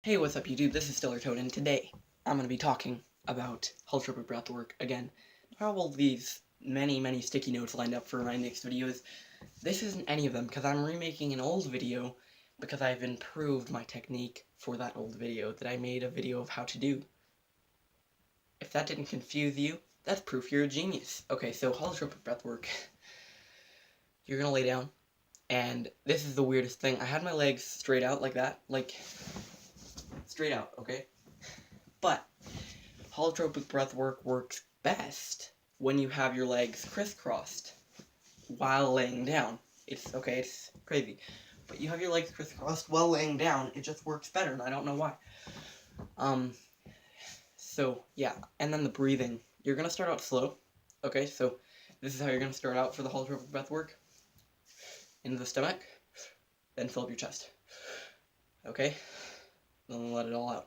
Hey, what's up YouTube? This is Stellar Toad, and today I'm going to be talking about holotropic breathwork again. I have all these many sticky notes lined up for my next videos. This isn't any of them because I'm remaking an old video because I've improved my technique for that old video that I made a video of how to do. If that didn't confuse you, that's proof you're a genius. Okay, so holotropic breathwork. You're going to lay down, and this is the weirdest thing. I had my legs straight out like that, straight out, okay? But holotropic breathwork works best when you have your legs crisscrossed while laying down. It's crazy. But you have your legs crisscrossed while laying down, it just works better, and I don't know why. So, yeah. And then the breathing. You're gonna start out slow. Okay, so this is how you're gonna start out for the holotropic breathwork. Into the stomach, then fill up your chest. Okay? Then let it all out.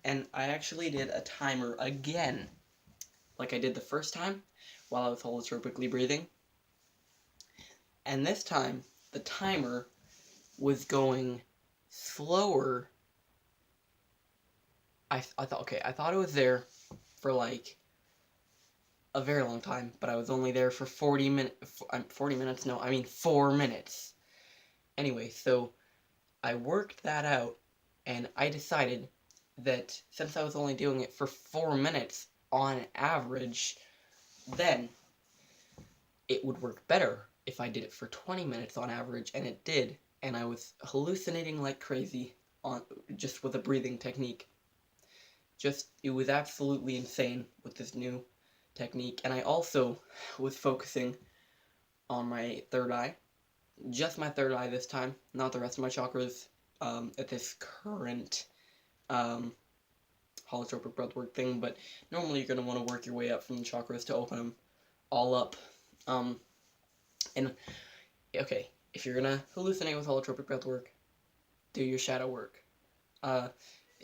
And I actually did a timer again, like I did the first time, while I was holotropically breathing. And this time, the timer was going slower. I thought it was there for like a very long time, but I was only there for 40 minutes. 40 minutes? No, I mean 4 minutes. Anyway, so I worked that out, and I decided that since I was only doing it for 4 minutes on average, then it would work better if I did it for 20 minutes on average, and it did, and I was hallucinating like crazy just with a breathing technique. It was absolutely insane with this new technique, and I also was focusing on my third eye, just my third eye this time, not the rest of my chakras, at this current holotropic breathwork thing, but normally you're going to want to work your way up from the chakras to open them all up. And, okay, if you're going to hallucinate with holotropic breathwork, do your shadow work.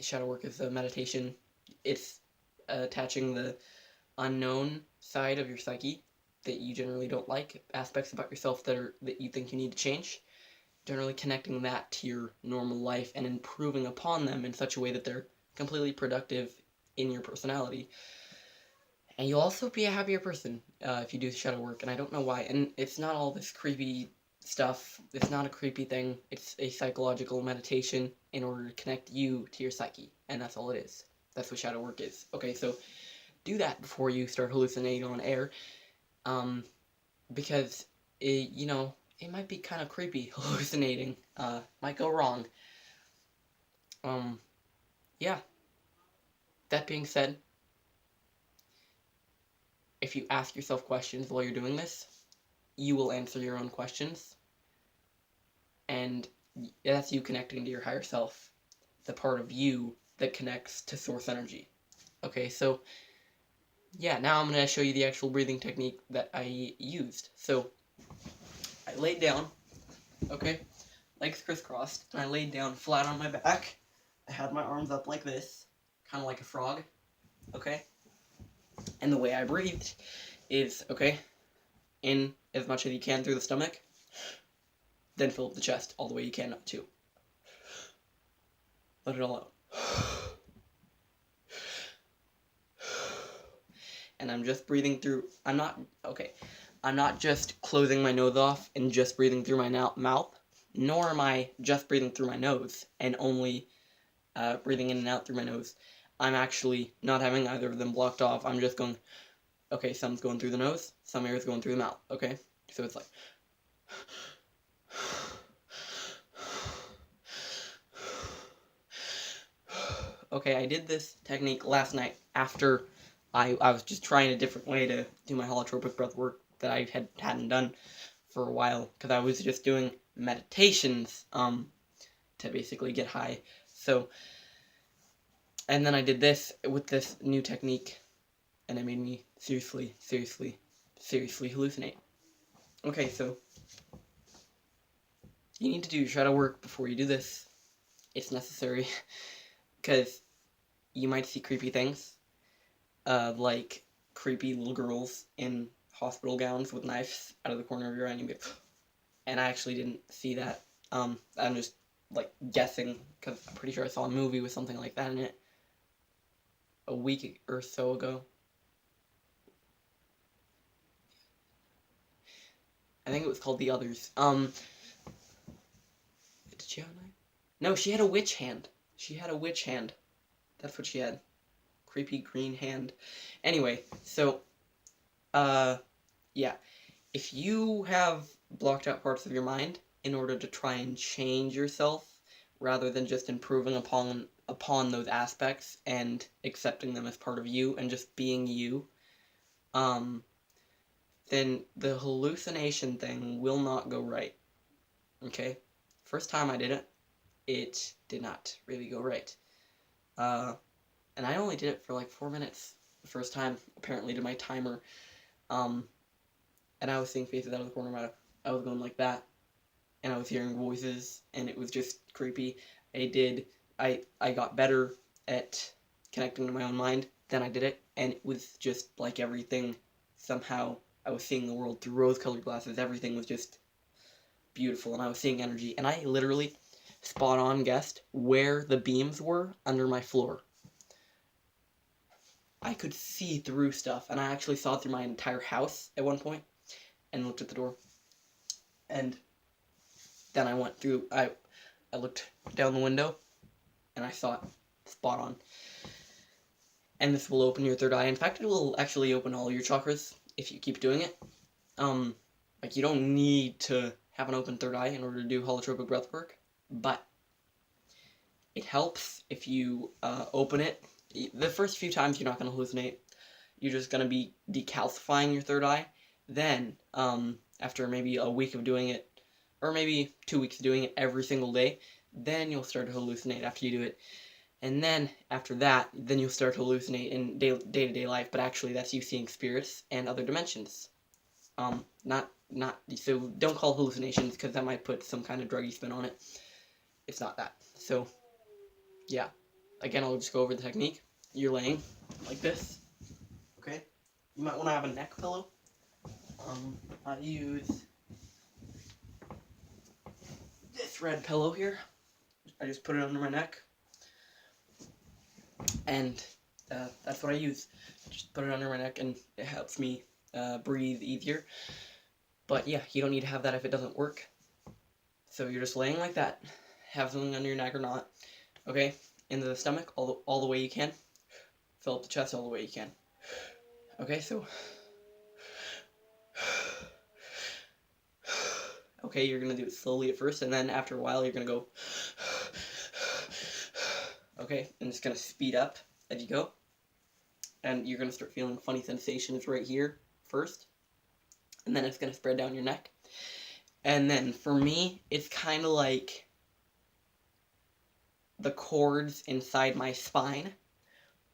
Shadow work is a meditation. It's attaching the unknown side of your psyche that you generally don't like, aspects about yourself that you think you need to change, generally connecting that to your normal life and improving upon them in such a way that they're completely productive in your personality. And you'll also be a happier person if you do shadow work, and I don't know why. And it's not all this creepy stuff. It's not a creepy thing. It's a psychological meditation in order to connect you to your psyche, and that's all it is. That's what shadow work is. Okay, so do that before you start hallucinating on air, because it might be kind of creepy hallucinating. Might go wrong. Yeah. That being said, if you ask yourself questions while you're doing this, you will answer your own questions, and that's you connecting to your higher self, the part of you that connects to source energy. Okay, so yeah, now I'm going to show you the actual breathing technique that I used. So I laid down, okay, legs crisscrossed, and I laid down flat on my back. I had my arms up like this, kind of like a frog, okay? And the way I breathed is, okay, in as much as you can through the stomach, then fill up the chest all the way you can up too. Let it all out. And I'm just breathing through, I'm not just closing my nose off and just breathing through my mouth, nor am I just breathing through my nose and only breathing in and out through my nose. I'm actually not having either of them blocked off. I'm just going, okay, some's going through the nose, some air is going through the mouth, okay? So it's like, okay, I did this technique last night after I was just trying a different way to do my holotropic breath work that I hadn't done for a while, because I was just doing meditations to basically get high. So, and then I did this with this new technique, and it made me seriously hallucinate. Okay, so you need to do your shadow work before you do this. It's necessary, because you might see creepy things, like creepy little girls in hospital gowns with knives out of the corner of your eye, and I actually didn't see that. I'm just like guessing because I'm pretty sure I saw a movie with something like that in it a week or so ago. I think it was called The Others. Did she have a knife? No, she had a witch hand. She had a witch hand. That's what she had. Creepy green hand. Anyway, so, yeah. If you have blocked out parts of your mind in order to try and change yourself, rather than just improving upon those aspects and accepting them as part of you and just being you, then the hallucination thing will not go right. Okay? First time I did it, it did not really go right. And I only did it for like 4 minutes the first time, apparently, to my timer. And I was seeing faces out of the corner of my eye. I was going like that, and I was hearing voices, and it was just creepy. I got better at connecting to my own mind than I did it, and it was just like everything, somehow, I was seeing the world through rose-colored glasses. Everything was just beautiful, and I was seeing energy, and I literally spot on guessed where the beams were under my floor. I could see through stuff, and I actually saw through my entire house at one point, and looked at the door. And then I went through, I looked down the window, and I saw it spot on. And this will open your third eye. In fact, it will actually open all your chakras if you keep doing it. Like, you don't need to have an open third eye in order to do holotropic breathwork, but it helps if you open it. The first few times you're not going to hallucinate. You're just going to be decalcifying your third eye. Then, after maybe a week of doing it, or maybe 2 weeks of doing it every single day, then you'll start to hallucinate after you do it. And then, after that, then you'll start to hallucinate in day-to-day life, but actually that's you seeing spirits and other dimensions. So don't call hallucinations, because that might put some kind of druggy spin on it. It's not that. So, yeah. Again, I'll just go over the technique. You're laying like this, okay? You might want to have a neck pillow. I use this red pillow here. I just put it under my neck, and that's what I use. Just put it under my neck, and it helps me breathe easier. But yeah, you don't need to have that if it doesn't work. So you're just laying like that. Have something under your neck or not. Okay? Into the stomach all the way you can. Fill up the chest all the way you can. Okay, so... Okay, you're going to do it slowly at first, and then after a while you're going to go... Okay, and it's going to speed up as you go. And you're going to start feeling funny sensations right here first. And then it's going to spread down your neck. And then, for me, it's kind of like the cords inside my spine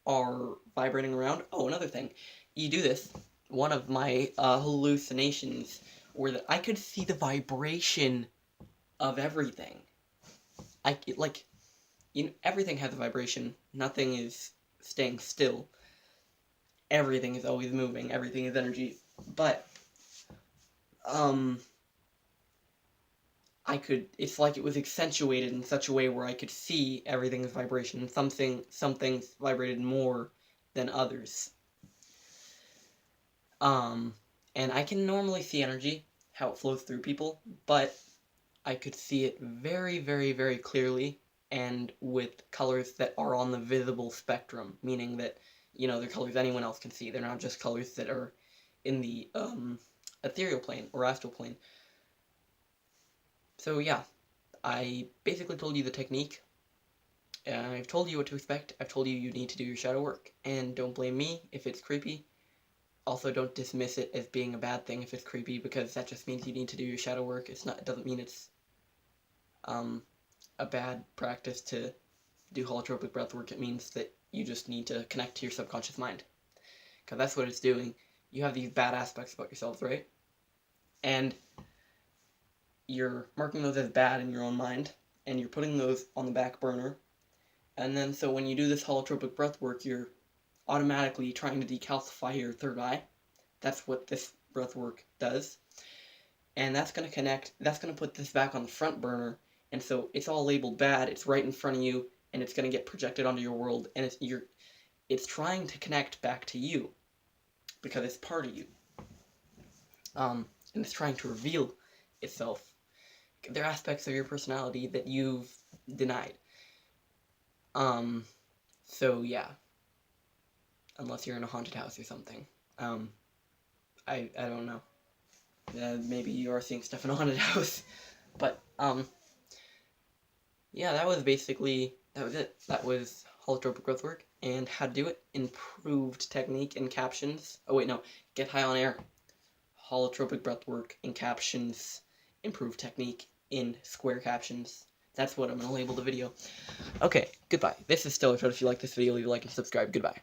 are vibrating around. Oh, another thing. You do this. One of my hallucinations were that I could see the vibration of everything. Everything has a vibration. Nothing is staying still. Everything is always moving. Everything is energy. But, it's like it was accentuated in such a way where I could see everything's vibration, and some things vibrated more than others. And I can normally see energy, how it flows through people, but I could see it very, very, very clearly, and with colors that are on the visible spectrum, meaning that, they're colors anyone else can see. They're not just colors that are in the, ethereal plane, or astral plane. So yeah, I basically told you the technique. I've told you what to expect. I've told you need to do your shadow work, and don't blame me if it's creepy. Also, don't dismiss it as being a bad thing if it's creepy, because that just means you need to do your shadow work. It doesn't mean it's a bad practice to do holotropic breathwork. It means that you just need to connect to your subconscious mind, because that's what it's doing. You have these bad aspects about yourselves, right? And you're marking those as bad in your own mind, and you're putting those on the back burner. And then, so when you do this holotropic breath work, you're automatically trying to decalcify your third eye. That's what this breath work does. And that's going to put this back on the front burner, And so it's all labeled bad, it's right in front of you, and it's going to get projected onto your world, and it's trying to connect back to you, because it's part of you. And it's trying to reveal itself. There are aspects of your personality that you've denied. So yeah. Unless you're in a haunted house or something. I don't know. Maybe you are seeing stuff in a haunted house. But, yeah, that was it. That was holotropic breathwork and how to do it. Improved technique in captions. Oh wait, no. Get high on air. Holotropic breathwork in captions. Improved technique in square captions. That's what I'm going to label the video. Okay, goodbye. This is Stellar Toad. If you like this video, leave a like and subscribe. Goodbye.